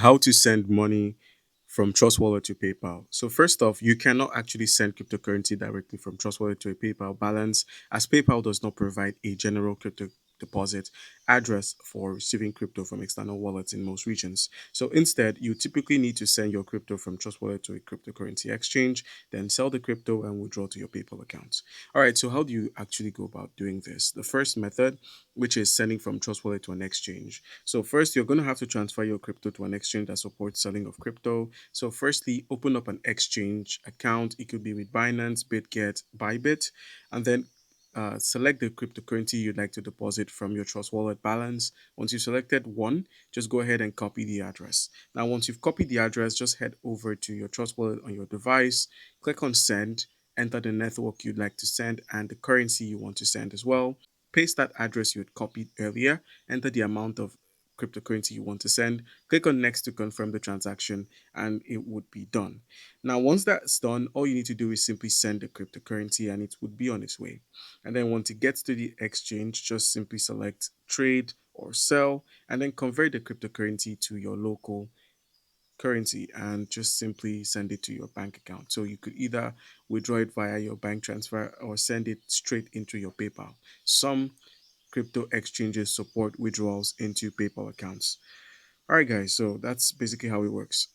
How to send money from Trust Wallet to PayPal. So first off, you cannot actually send cryptocurrency directly from Trust Wallet to a PayPal balance, as PayPal does not provide a general crypto deposit address for receiving crypto from external wallets in most regions. So instead, you typically need to send your crypto from Trust Wallet to a cryptocurrency exchange, then sell the crypto and withdraw to your PayPal account. All right, so how do you actually go about doing this? The first method, which is sending from Trust Wallet to an exchange. So first, you're going to have to transfer your crypto to an exchange that supports selling of crypto. So firstly, open up an exchange account. It could be with Binance, BitGet, Bybit, and then select the cryptocurrency you'd like to deposit from your Trust Wallet balance. Once you've selected one, just go ahead and copy the address. Now, once you've copied the address, just head over to your Trust Wallet on your device, click on Send, enter the network you'd like to send and the currency you want to send as well. Paste that address you had copied earlier, enter the amount of cryptocurrency you want to send, click on next to confirm the transaction, and it would be done. Now, once that's done, all you need to do is simply send the cryptocurrency and it would be on its way. And then once it gets to the exchange, just simply select trade or sell and then convert the cryptocurrency to your local currency and just simply send it to your bank account. So you could either withdraw it via your bank transfer or send it straight into your PayPal. Some crypto exchanges support withdrawals into PayPal accounts. All right, guys, so that's basically how it works.